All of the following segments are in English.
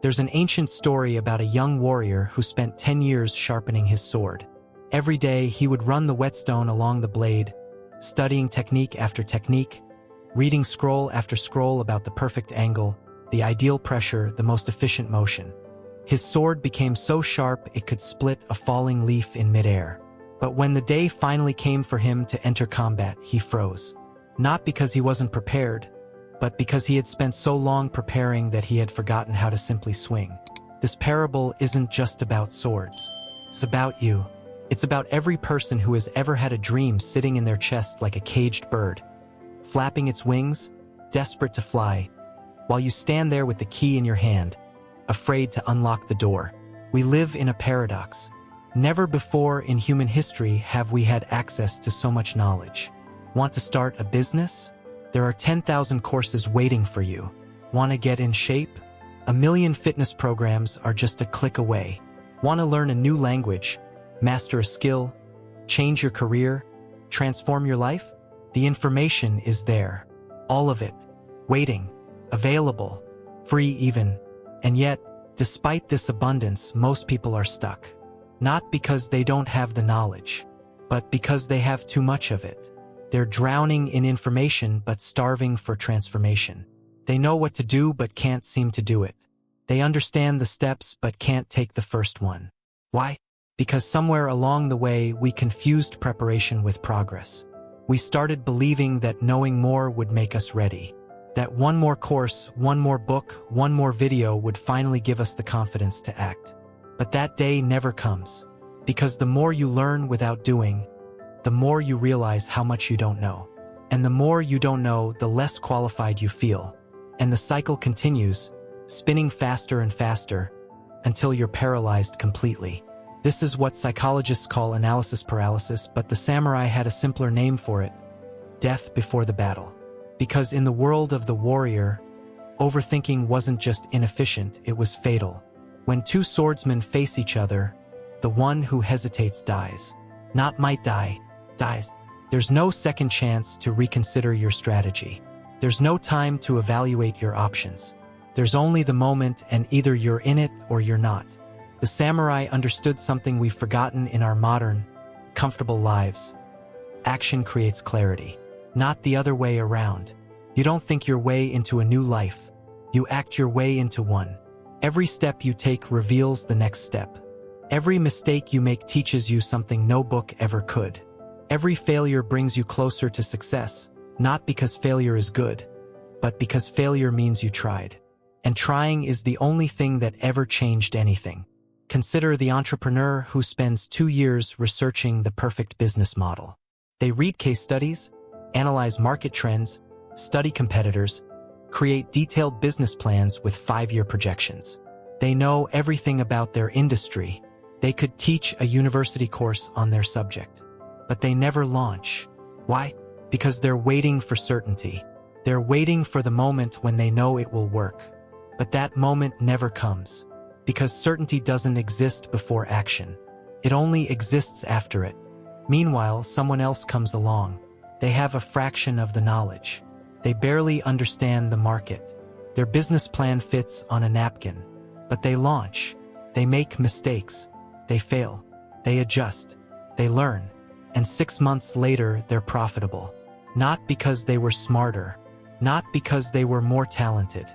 There's an ancient story about a young warrior who spent 10 years sharpening his sword. Every day he would run the whetstone along the blade, studying technique after technique, reading scroll after scroll about the perfect angle, the ideal pressure, the most efficient motion. His sword became so sharp it could split a falling leaf in midair. But when the day finally came for him to enter combat, he froze. Not because he wasn't prepared, but because he had spent so long preparing that he had forgotten how to simply swing. This parable isn't just about swords. It's about you. It's about every person who has ever had a dream sitting in their chest like a caged bird, flapping its wings, desperate to fly, while you stand there with the key in your hand, afraid to unlock the door. We live in a paradox. Never before in human history have we had access to so much knowledge. Want to start a business? There are 10,000 courses waiting for you. Want to get in shape? 1,000,000 fitness programs are just a click away. Want to learn a new language, master a skill, change your career, transform your life? The information is there. All of it. Waiting. Available. Free even. And yet, despite this abundance, most people are stuck. Not because they don't have the knowledge, but because they have too much of it. They're drowning in information but starving for transformation. They know what to do but can't seem to do it. They understand the steps but can't take the first one. Why? Because somewhere along the way we confused preparation with progress. We started believing that knowing more would make us ready. That one more course, one more book, one more video would finally give us the confidence to act. But that day never comes. Because the more you learn without doing, the more you realize how much you don't know. And the more you don't know, the less qualified you feel. And the cycle continues, spinning faster and faster, until you're paralyzed completely. This is what psychologists call analysis paralysis, but the samurai had a simpler name for it: death before the battle. Because in the world of the warrior, overthinking wasn't just inefficient, it was fatal. When two swordsmen face each other, the one who hesitates dies. Not might die, dies. There's no second chance to reconsider your strategy. There's no time to evaluate your options. There's only the moment, and either you're in it or you're not. The samurai understood something we've forgotten in our modern, comfortable lives. Action creates clarity, not the other way around. You don't think your way into a new life. You act your way into one. Every step you take reveals the next step. Every mistake you make teaches you something no book ever could. Every failure brings you closer to success, not because failure is good, but because failure means you tried. And trying is the only thing that ever changed anything. Consider the entrepreneur who spends 2 years researching the perfect business model. They read case studies, analyze market trends, study competitors, create detailed business plans with 5-year projections. They know everything about their industry. They could teach a university course on their subject. But they never launch. Why? Because they're waiting for certainty. They're waiting for the moment when they know it will work. But that moment never comes. Because certainty doesn't exist before action. It only exists after it. Meanwhile, someone else comes along. They have a fraction of the knowledge. They barely understand the market. Their business plan fits on a napkin. But they launch. They make mistakes. They fail. They adjust. They learn. And 6 months later, they're profitable. Not because they were smarter. Not because they were more talented.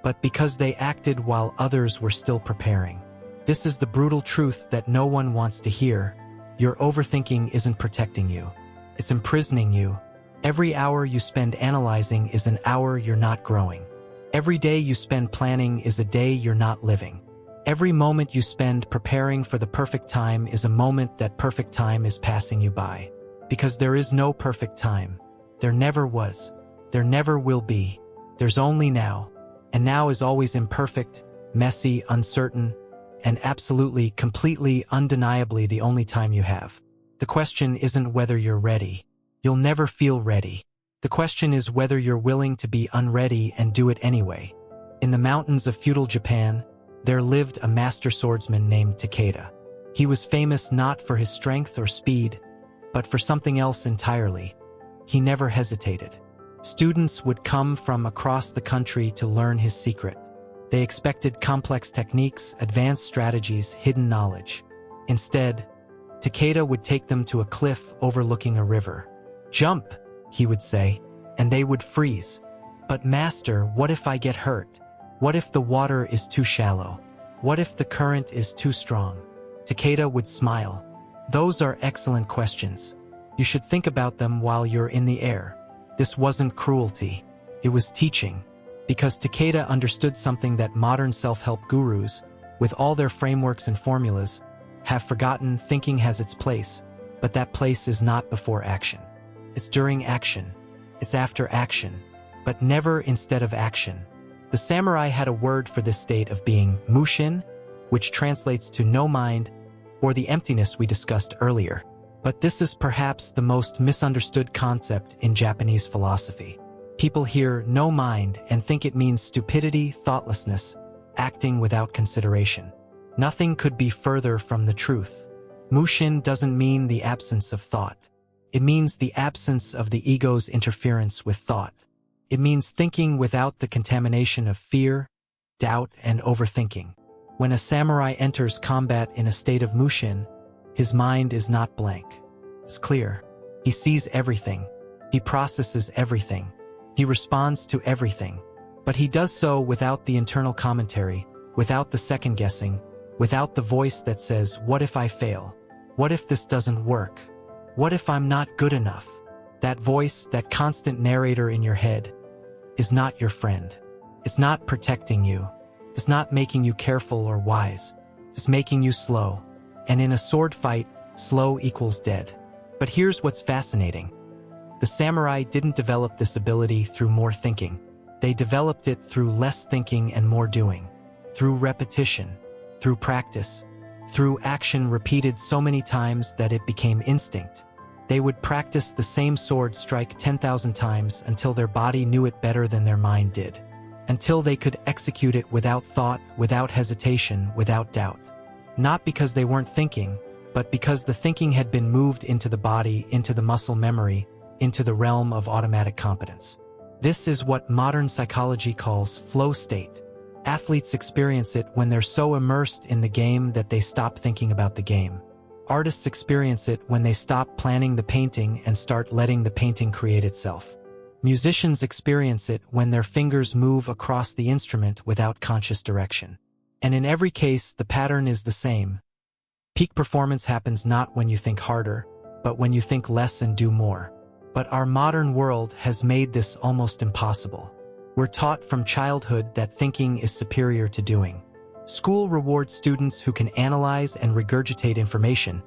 But because they acted while others were still preparing. This is the brutal truth that no one wants to hear. Your overthinking isn't protecting you. It's imprisoning you. Every hour you spend analyzing is an hour you're not growing. Every day you spend planning is a day you're not living. Every moment you spend preparing for the perfect time is a moment that perfect time is passing you by. Because there is no perfect time. There never was. There never will be. There's only now. And now is always imperfect, messy, uncertain, and absolutely, completely, undeniably the only time you have. The question isn't whether you're ready. You'll never feel ready. The question is whether you're willing to be unready and do it anyway. In the mountains of feudal Japan, there lived a master swordsman named Takeda. He was famous not for his strength or speed, but for something else entirely. He never hesitated. Students would come from across the country to learn his secret. They expected complex techniques, advanced strategies, hidden knowledge. Instead, Takeda would take them to a cliff overlooking a river. "Jump," he would say, and they would freeze. "But master, what if I get hurt? What if the water is too shallow? What if the current is too strong?" Takeda would smile. "Those are excellent questions. You should think about them while you're in the air." This wasn't cruelty. It was teaching. Because Takeda understood something that modern self-help gurus, with all their frameworks and formulas, have forgotten. Thinking has its place, but that place is not before action. It's during action. It's after action, but never instead of action. The samurai had a word for this state of being, mushin, which translates to no mind, or the emptiness we discussed earlier. But this is perhaps the most misunderstood concept in Japanese philosophy. People hear no mind and think it means stupidity, thoughtlessness, acting without consideration. Nothing could be further from the truth. Mushin doesn't mean the absence of thought. It means the absence of the ego's interference with thought. It means thinking without the contamination of fear, doubt, and overthinking. When a samurai enters combat in a state of mushin, his mind is not blank. It's clear. He sees everything. He processes everything. He responds to everything. But he does so without the internal commentary, without the second-guessing, without the voice that says, "What if I fail? What if this doesn't work? What if I'm not good enough?" That voice, that constant narrator in your head, is not your friend. It's not protecting you. It's not making you careful or wise. It's making you slow. And in a sword fight, slow equals dead. But here's what's fascinating. The samurai didn't develop this ability through more thinking. They developed it through less thinking and more doing. Through repetition. Through practice. Through action repeated so many times that it became instinct. They would practice the same sword strike 10,000 times until their body knew it better than their mind did. Until they could execute it without thought, without hesitation, without doubt. Not because they weren't thinking, but because the thinking had been moved into the body, into the muscle memory, into the realm of automatic competence. This is what modern psychology calls flow state. Athletes experience it when they're so immersed in the game that they stop thinking about the game. Artists experience it when they stop planning the painting and start letting the painting create itself. Musicians experience it when their fingers move across the instrument without conscious direction. And in every case, the pattern is the same. Peak performance happens not when you think harder, but when you think less and do more. But our modern world has made this almost impossible. We're taught from childhood that thinking is superior to doing. School rewards students who can analyze and regurgitate information,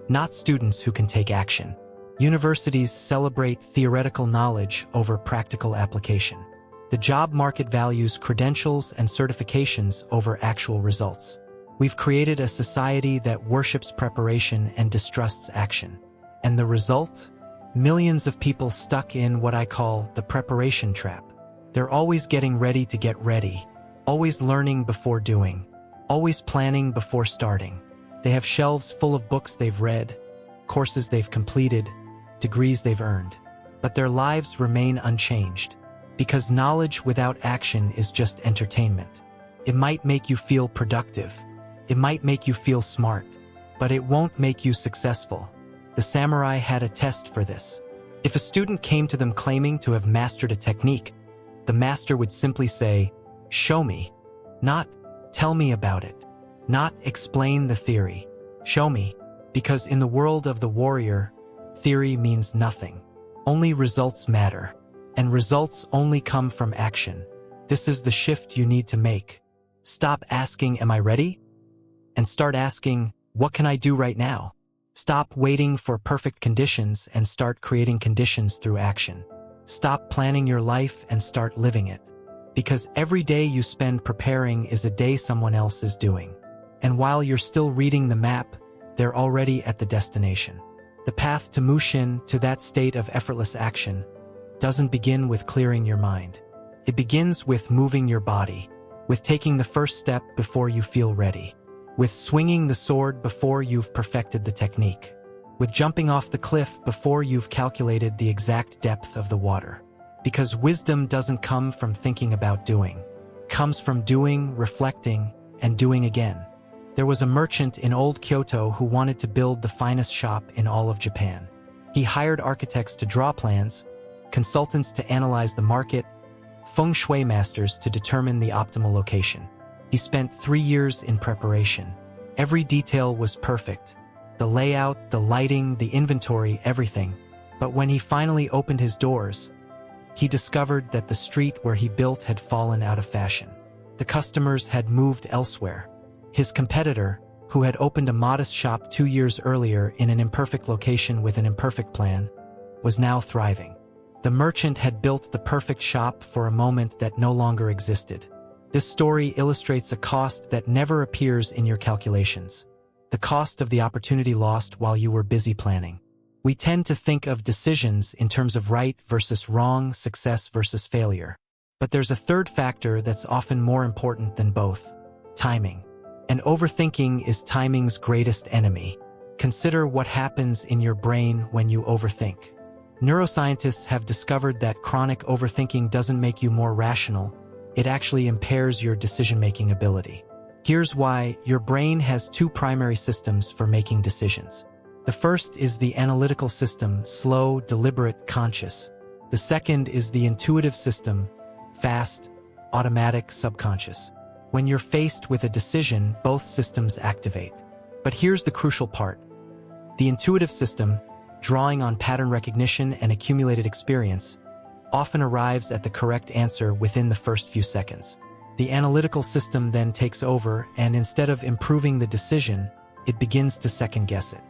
not students who can take action. Universities celebrate theoretical knowledge over practical application. The job market values credentials and certifications over actual results. We've created a society that worships preparation and distrusts action. And the result? Millions of people stuck in what I call the preparation trap. They're always getting ready to get ready, always learning before doing, always planning before starting. They have shelves full of books they've read, courses they've completed, degrees they've earned. But their lives remain unchanged, because knowledge without action is just entertainment. It might make you feel productive. It might make you feel smart, but it won't make you successful. The samurai had a test for this. If a student came to them claiming to have mastered a technique, the master would simply say, "Show me." Not, "Tell me about it." Not, "Explain the theory." Show me. Because in the world of the warrior, theory means nothing. Only results matter. And results only come from action. This is the shift you need to make. Stop asking, "Am I ready?" And start asking, "What can I do right now?" Stop waiting for perfect conditions and start creating conditions through action. Stop planning your life and start living it. Because every day you spend preparing is a day someone else is doing. And while you're still reading the map, they're already at the destination. The path to Mushin, to that state of effortless action, doesn't begin with clearing your mind. It begins with moving your body, with taking the first step before you feel ready, with swinging the sword before you've perfected the technique, with jumping off the cliff before you've calculated the exact depth of the water. Because wisdom doesn't come from thinking about doing. comes from doing, reflecting, and doing again. There was a merchant in old Kyoto who wanted to build the finest shop in all of Japan. He hired architects to draw plans, consultants to analyze the market, feng shui masters to determine the optimal location. He spent 3 years in preparation. Every detail was perfect. The layout, the lighting, the inventory, everything. But when he finally opened his doors, he discovered that the street where he built had fallen out of fashion. The customers had moved elsewhere. His competitor, who had opened a modest shop 2 years earlier in an imperfect location with an imperfect plan, was now thriving. The merchant had built the perfect shop for a moment that no longer existed. This story illustrates a cost that never appears in your calculations. The cost of the opportunity lost while you were busy planning. We tend to think of decisions in terms of right versus wrong, success versus failure. But there's a third factor that's often more important than both: timing. And overthinking is timing's greatest enemy. Consider what happens in your brain when you overthink. Neuroscientists have discovered that chronic overthinking doesn't make you more rational. It actually impairs your decision-making ability. Here's why. Your brain has 2 primary systems for making decisions. The first is the analytical system, slow, deliberate, conscious. The second is the intuitive system, fast, automatic, subconscious. When you're faced with a decision, both systems activate. But here's the crucial part. The intuitive system, drawing on pattern recognition and accumulated experience, often arrives at the correct answer within the first few seconds. The analytical system then takes over, and instead of improving the decision, it begins to second-guess it.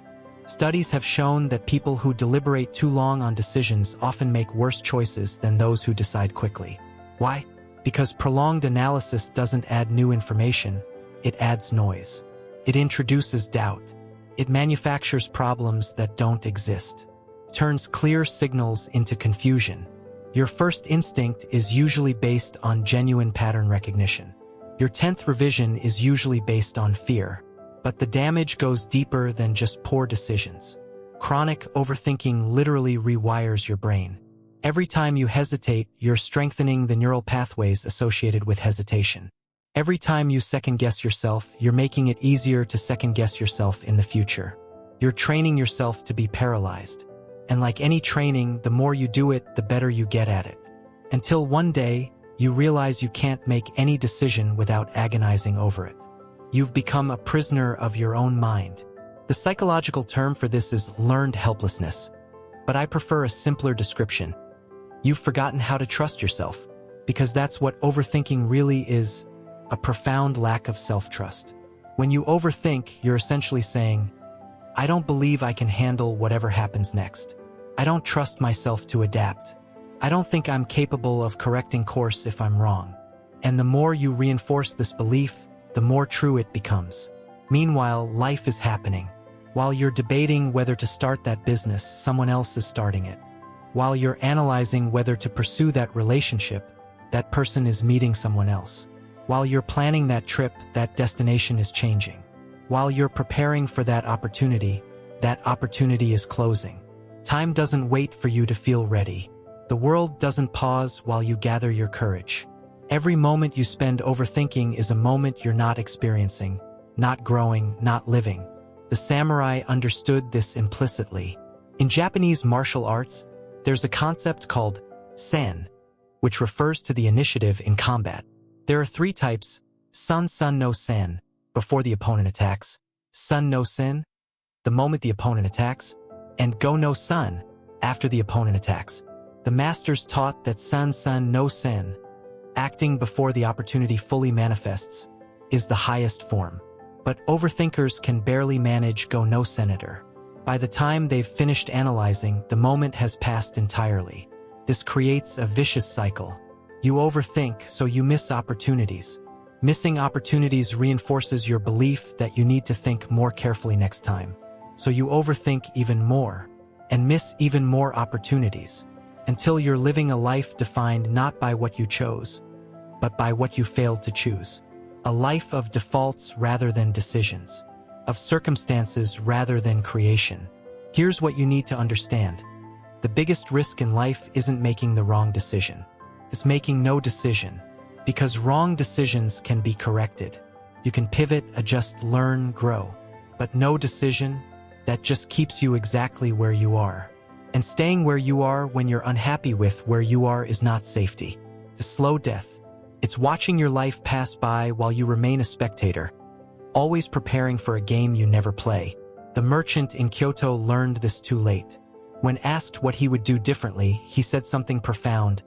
Studies have shown that people who deliberate too long on decisions often make worse choices than those who decide quickly. Why? Because prolonged analysis doesn't add new information, it adds noise. It introduces doubt. It manufactures problems that don't exist. It turns clear signals into confusion. Your first instinct is usually based on genuine pattern recognition. Your 10th revision is usually based on fear. But the damage goes deeper than just poor decisions. Chronic overthinking literally rewires your brain. Every time you hesitate, you're strengthening the neural pathways associated with hesitation. Every time you second-guess yourself, you're making it easier to second-guess yourself in the future. You're training yourself to be paralyzed. And like any training, the more you do it, the better you get at it. Until one day, you realize you can't make any decision without agonizing over it. You've become a prisoner of your own mind. The psychological term for this is learned helplessness. But I prefer a simpler description. You've forgotten how to trust yourself, because that's what overthinking really is, a profound lack of self-trust. When you overthink, you're essentially saying, I don't believe I can handle whatever happens next. I don't trust myself to adapt. I don't think I'm capable of correcting course if I'm wrong. And the more you reinforce this belief, the more true it becomes. Meanwhile, life is happening. While you're debating whether to start that business, someone else is starting it. While you're analyzing whether to pursue that relationship, that person is meeting someone else. While you're planning that trip, that destination is changing. While you're preparing for that opportunity is closing. Time doesn't wait for you to feel ready. The world doesn't pause while you gather your courage. Every moment you spend overthinking is a moment you're not experiencing, not growing, not living. The samurai understood this implicitly. In Japanese martial arts, there's a concept called sen, which refers to the initiative in combat. There are 3 types: sun no sen, before the opponent attacks, sun no sen, the moment the opponent attacks, and go no sun, after the opponent attacks. The masters taught that sun no sen, acting before the opportunity fully manifests, is the highest form. But overthinkers can barely manage go no senator. By the time they've finished analyzing, the moment has passed entirely. This creates a vicious cycle. You overthink, so you miss opportunities. Missing opportunities reinforces your belief that you need to think more carefully next time. So you overthink even more, and miss even more opportunities, until you're living a life defined not by what you chose, but by what you failed to choose. A life of defaults rather than decisions, of circumstances rather than creation. Here's what you need to understand. The biggest risk in life isn't making the wrong decision. It's making no decision. Because wrong decisions can be corrected. You can pivot, adjust, learn, grow. But no decision, that just keeps you exactly where you are. And staying where you are when you're unhappy with where you are is not safety. The slow death. It's watching your life pass by while you remain a spectator, always preparing for a game you never play. The merchant in Kyoto learned this too late. When asked what he would do differently, he said something profound.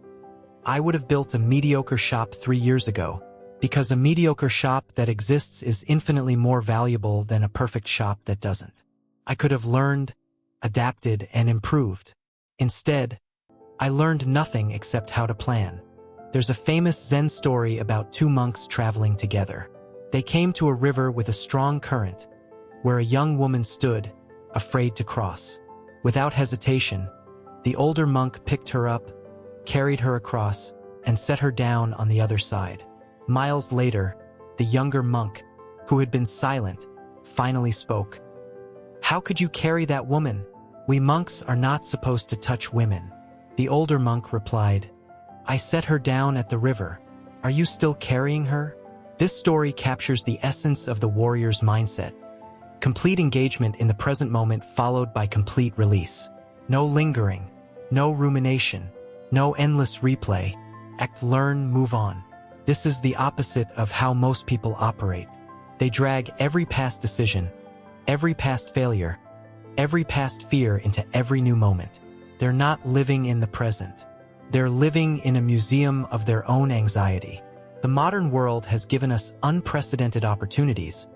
I would have built a mediocre shop 3 years ago, because a mediocre shop that exists is infinitely more valuable than a perfect shop that doesn't. I could have learned, adapted, and improved. Instead, I learned nothing except how to plan. There's a famous Zen story about 2 monks traveling together. They came to a river with a strong current, where a young woman stood, afraid to cross. Without hesitation, the older monk picked her up, carried her across, and set her down on the other side. Miles later, the younger monk, who had been silent, finally spoke. How could you carry that woman? We monks are not supposed to touch women. The older monk replied, I set her down at the river. Are you still carrying her? This story captures the essence of the warrior's mindset. Complete engagement in the present moment followed by complete release. No lingering, no rumination, no endless replay. Act, learn, move on. This is the opposite of how most people operate. They drag every past decision, every past failure, every past fear into every new moment. They're not living in the present. They're living in a museum of their own anxiety. The modern world has given us unprecedented opportunities,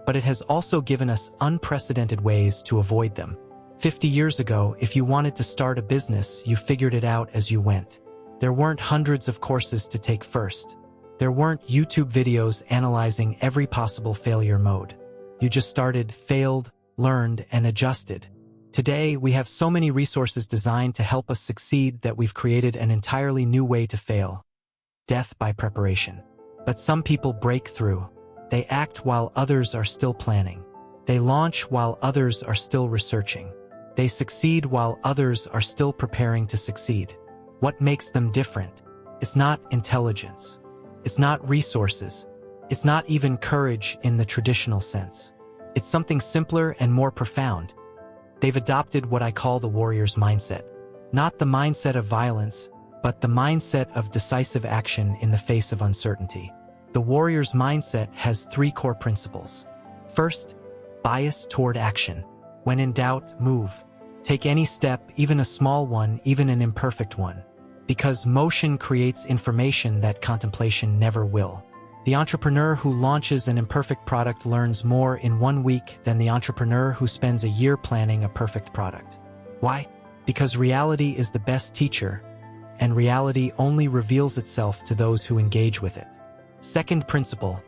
but it has also given us unprecedented ways to avoid them. 50 years ago, if you wanted to start a business, you figured it out as you went. There weren't hundreds of courses to take first. There weren't YouTube videos analyzing every possible failure mode. You just started, failed, learned, and adjusted. Today, we have so many resources designed to help us succeed that we've created an entirely new way to fail. Death by preparation. But some people break through. They act while others are still planning. They launch while others are still researching. They succeed while others are still preparing to succeed. What makes them different? It's not intelligence. It's not resources. It's not even courage in the traditional sense. It's something simpler and more profound. They've adopted what I call the warrior's mindset. Not the mindset of violence, but the mindset of decisive action in the face of uncertainty. The warrior's mindset has 3 core principles. First, bias toward action. When in doubt, move. Take any step, even a small one, even an imperfect one. Because motion creates information that contemplation never will. The entrepreneur who launches an imperfect product learns more in 1 week than the entrepreneur who spends a year planning a perfect product. Why? Because reality is the best teacher, and reality only reveals itself to those who engage with it. Second principle,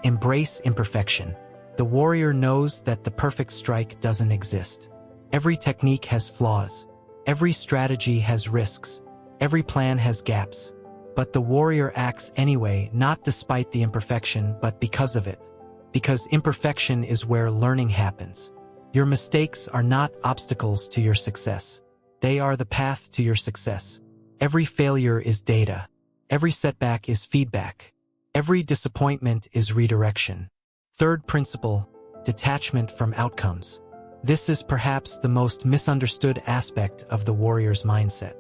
embrace imperfection. The warrior knows that the perfect strike doesn't exist. Every technique has flaws. Every strategy has risks. Every plan has gaps. But the warrior acts anyway, not despite the imperfection, but because of it. Because imperfection is where learning happens. Your mistakes are not obstacles to your success. They are the path to your success. Every failure is data. Every setback is feedback. Every disappointment is redirection. Third principle, detachment from outcomes. This is perhaps the most misunderstood aspect of the warrior's mindset.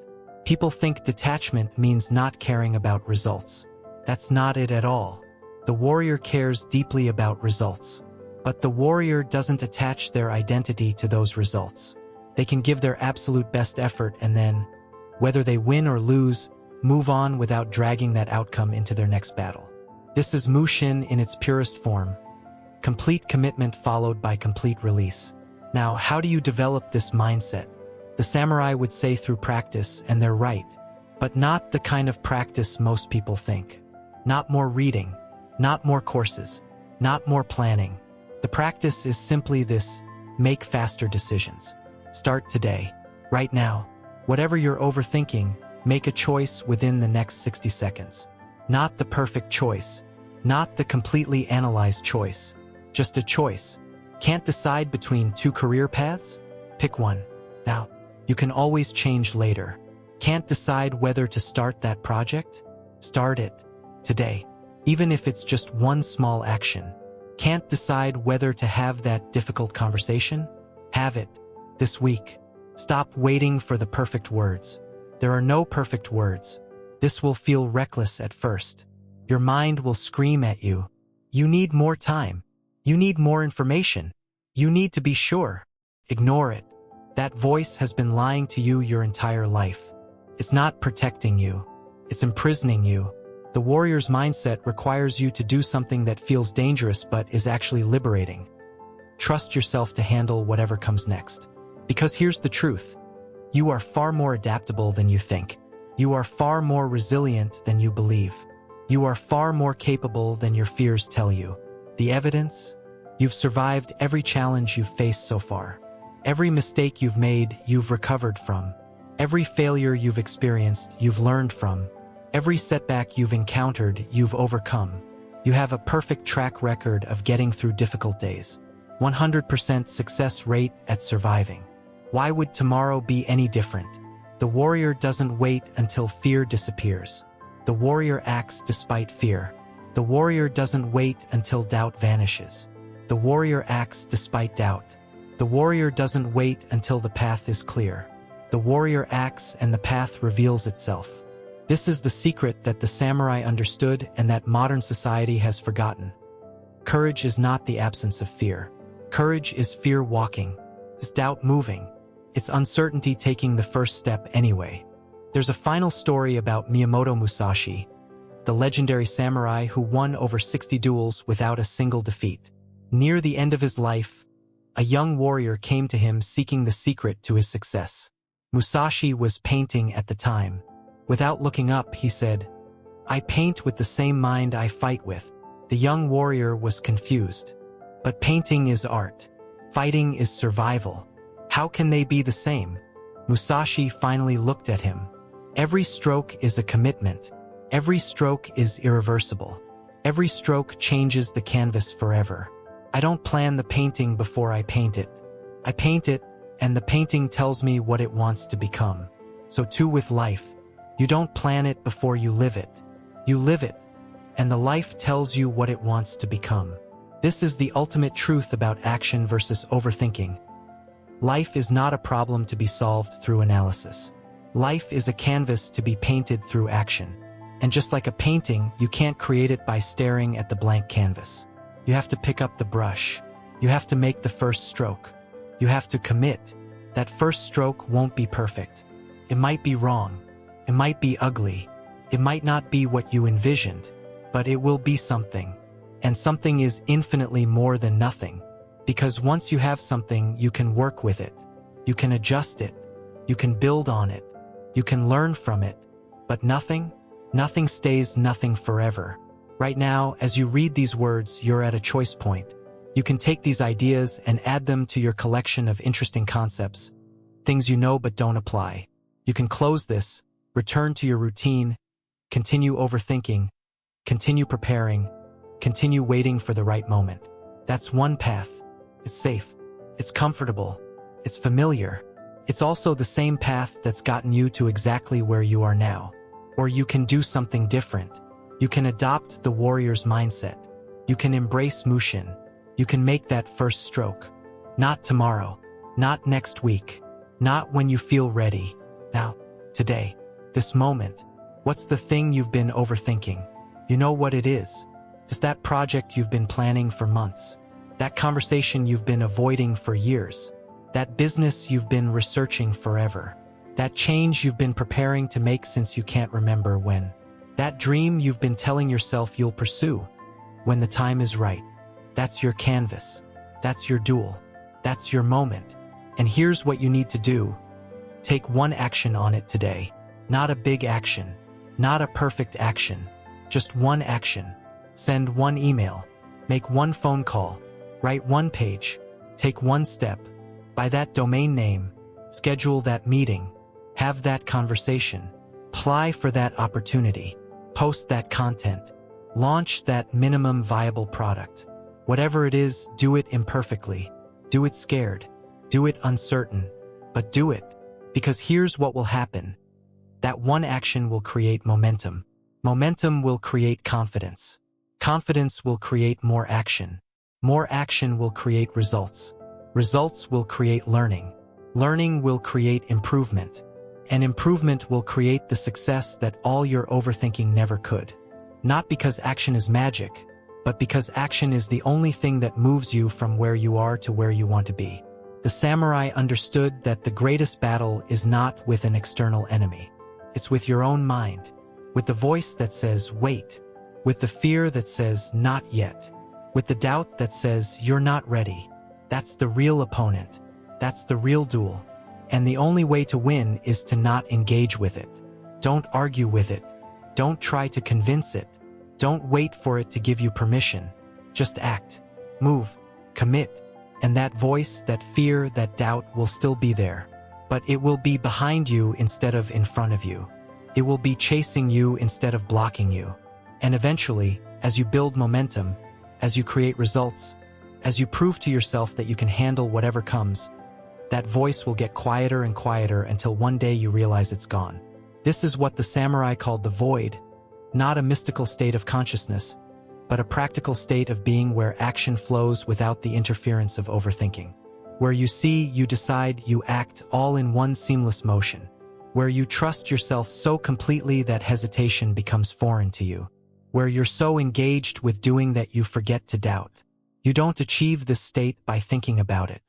People think detachment means not caring about results. That's not it at all. The warrior cares deeply about results. But the warrior doesn't attach their identity to those results. They can give their absolute best effort and then, whether they win or lose, move on without dragging that outcome into their next battle. This is Mushin in its purest form. Complete commitment followed by complete release. Now, how do you develop this mindset? The samurai would say through practice, and they're right. But not the kind of practice most people think. Not more reading. Not more courses. Not more planning. The practice is simply this: make faster decisions. Start today. Right now. Whatever you're overthinking, make a choice within the next 60 seconds. Not the perfect choice. Not the completely analyzed choice. Just a choice. Can't decide between 2 career paths? Pick one. Now, you can always change later. Can't decide whether to start that project? Start it. today. Even if it's just one small action. Can't decide whether to have that difficult conversation? Have it this week. Stop waiting for the perfect words. There are no perfect words. This will feel reckless at first. Your mind will scream at you. You need more time. You need more information. You need to be sure. Ignore it. That voice has been lying to you your entire life. It's not protecting you. It's imprisoning you. The warrior's mindset requires you to do something that feels dangerous but is actually liberating. Trust yourself to handle whatever comes next. Because here's the truth. You are far more adaptable than you think. You are far more resilient than you believe. You are far more capable than your fears tell you. The evidence? You've survived every challenge you've faced so far. Every mistake you've made, you've recovered from. Every failure you've experienced, you've learned from. Every setback you've encountered, you've overcome. You have a perfect track record of getting through difficult days. 100% success rate at surviving. Why would tomorrow be any different? The warrior doesn't wait until fear disappears. The warrior acts despite fear. The warrior doesn't wait until doubt vanishes. The warrior acts despite doubt. The warrior doesn't wait until the path is clear. The warrior acts and the path reveals itself. This is the secret that the samurai understood and that modern society has forgotten. Courage is not the absence of fear. Courage is fear walking. It's doubt moving. It's uncertainty taking the first step anyway. There's a final story about Miyamoto Musashi, the legendary samurai who won over 60 duels without a single defeat. Near the end of his life, a young warrior came to him seeking the secret to his success. Musashi was painting at the time. Without looking up, he said, "I paint with the same mind I fight with." The young warrior was confused. But painting is art. Fighting is survival. How can they be the same? Musashi finally looked at him. Every stroke is a commitment. Every stroke is irreversible. Every stroke changes the canvas forever. I don't plan the painting before I paint it. I paint it, and the painting tells me what it wants to become. So too with life. You don't plan it before you live it. You live it, and the life tells you what it wants to become. This is the ultimate truth about action versus overthinking. Life is not a problem to be solved through analysis. Life is a canvas to be painted through action. And just like a painting, you can't create it by staring at the blank canvas. You have to pick up the brush. You have to make the first stroke. You have to commit. That first stroke won't be perfect. It might be wrong. It might be ugly. It might not be what you envisioned, but it will be something. And something is infinitely more than nothing. Because once you have something, you can work with it. You can adjust it. You can build on it. You can learn from it. But nothing stays nothing forever. Right now, as you read these words, you're at a choice point. You can take these ideas and add them to your collection of interesting concepts, things you know but don't apply. You can close this, return to your routine, continue overthinking, continue preparing, continue waiting for the right moment. That's one path. It's safe. It's comfortable. It's familiar. It's also the same path that's gotten you to exactly where you are now. Or you can do something different. You can adopt the warrior's mindset. You can embrace Mushin. You can make that first stroke. Not tomorrow. Not next week. Not when you feel ready. Now, today, this moment. What's the thing you've been overthinking? You know what it is. It's that project you've been planning for months. That conversation you've been avoiding for years. That business you've been researching forever. That change you've been preparing to make since you can't remember when. That dream you've been telling yourself you'll pursue when the time is right. That's your canvas. That's your duel. That's your moment. And here's what you need to do. Take one action on it today. Not a big action. Not a perfect action. Just one action. Send one email. Make one phone call. Write one page. Take one step. Buy that domain name. Schedule that meeting. Have that conversation. Apply for that opportunity. Post that content. Launch that minimum viable product. Whatever it is, do it imperfectly. Do it scared. Do it uncertain. But do it. Because here's what will happen. That one action will create momentum. Momentum will create confidence. Confidence will create more action. More action will create results. Results will create learning. Learning will create improvement. And improvement will create the success that all your overthinking never could. Not because action is magic, but because action is the only thing that moves you from where you are to where you want to be. The samurai understood that the greatest battle is not with an external enemy. It's with your own mind, with the voice that says, wait, with the fear that says, not yet, with the doubt that says, you're not ready. That's the real opponent. That's the real duel. And the only way to win is to not engage with it. Don't argue with it. Don't try to convince it. Don't wait for it to give you permission. Just act, move, commit. And that voice, that fear, that doubt will still be there. But it will be behind you instead of in front of you. It will be chasing you instead of blocking you. And eventually, as you build momentum, as you create results, as you prove to yourself that you can handle whatever comes, that voice will get quieter and quieter until one day you realize it's gone. This is what the samurai called the void, not a mystical state of consciousness, but a practical state of being where action flows without the interference of overthinking. Where you see, you decide, you act all in one seamless motion. Where you trust yourself so completely that hesitation becomes foreign to you. Where you're so engaged with doing that you forget to doubt. You don't achieve this state by thinking about it.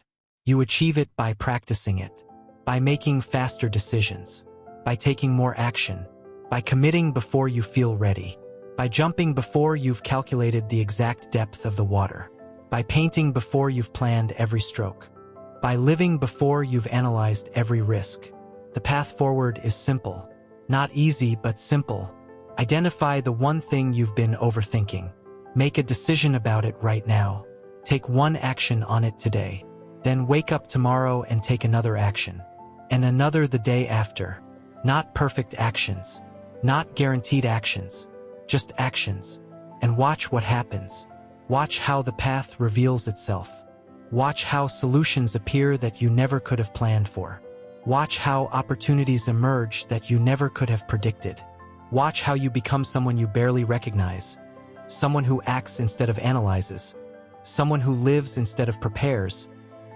You achieve it by practicing it, by making faster decisions, by taking more action, by committing before you feel ready, by jumping before you've calculated the exact depth of the water, by painting before you've planned every stroke, by living before you've analyzed every risk. The path forward is simple, not easy but simple. Identify the one thing you've been overthinking. Make a decision about it right now. Take one action on it today. Then wake up tomorrow and take another action. And another the day after. Not perfect actions. Not guaranteed actions. Just actions. And watch what happens. Watch how the path reveals itself. Watch how solutions appear that you never could have planned for. Watch how opportunities emerge that you never could have predicted. Watch how you become someone you barely recognize. Someone who acts instead of analyzes. Someone who lives instead of prepares.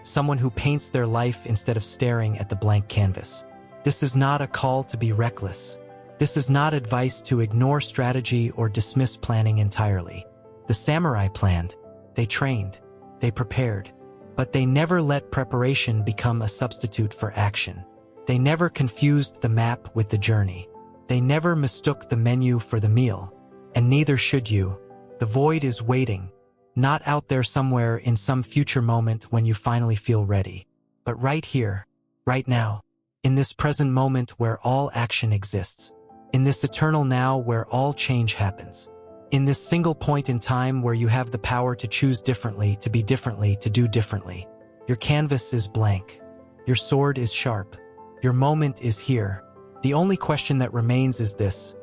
Someone who paints their life instead of staring at the blank canvas. This is not a call to be reckless. This is not advice to ignore strategy or dismiss planning entirely. The samurai planned, they trained, they prepared, but they never let preparation become a substitute for action. They never confused the map with the journey. They never mistook the menu for the meal, and neither should you. The void is waiting, not out there somewhere in some future moment when you finally feel ready, but right here, right now, in this present moment where all action exists, in this eternal now where all change happens, in this single point in time where you have the power to choose differently, to be differently, to do differently. Your canvas is blank. Your sword is sharp. Your moment is here. The only question that remains is this: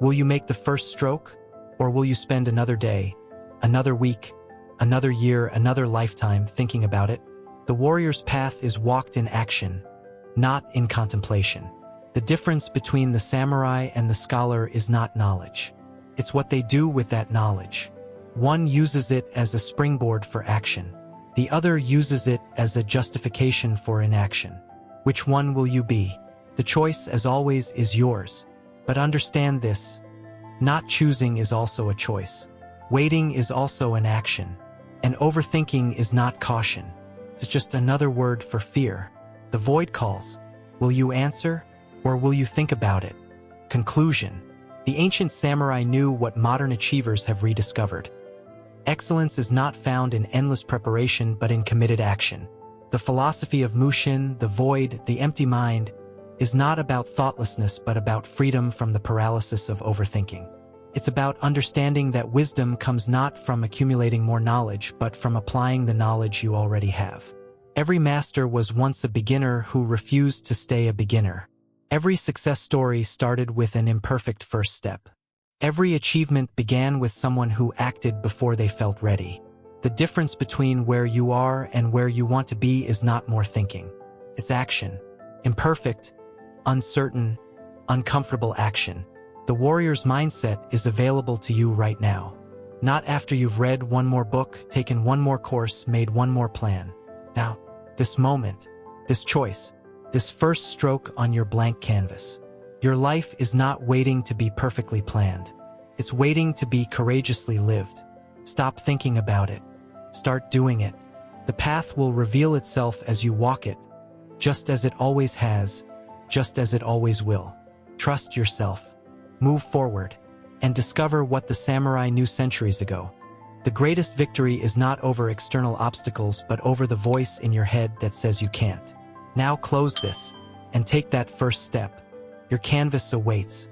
will you make the first stroke, or will you spend another day, another week, another year, another lifetime thinking about it? The warrior's path is walked in action, not in contemplation. The difference between the samurai and the scholar is not knowledge. It's what they do with that knowledge. One uses it as a springboard for action. The other uses it as a justification for inaction. Which one will you be? The choice, as always, is yours. But understand this: not choosing is also a choice. Waiting is also an action. And overthinking is not caution. It's just another word for fear. The void calls. Will you answer, or will you think about it? Conclusion. The ancient samurai knew what modern achievers have rediscovered. Excellence is not found in endless preparation but in committed action. The philosophy of Mushin, the void, the empty mind, is not about thoughtlessness but about freedom from the paralysis of overthinking. It's about understanding that wisdom comes not from accumulating more knowledge but from applying the knowledge you already have. Every master was once a beginner who refused to stay a beginner. Every success story started with an imperfect first step. Every achievement began with someone who acted before they felt ready. The difference between where you are and where you want to be is not more thinking. It's action. Imperfect, uncertain, uncomfortable action. The warrior's mindset is available to you right now. Not after you've read one more book, taken one more course, made one more plan. Now, this moment, this choice, this first stroke on your blank canvas. Your life is not waiting to be perfectly planned. It's waiting to be courageously lived. Stop thinking about it. Start doing it. The path will reveal itself as you walk it, just as it always has, just as it always will. Trust yourself. Move forward, and discover what the samurai knew centuries ago. The greatest victory is not over external obstacles, but over the voice in your head that says you can't. Now close this, and take that first step. Your canvas awaits.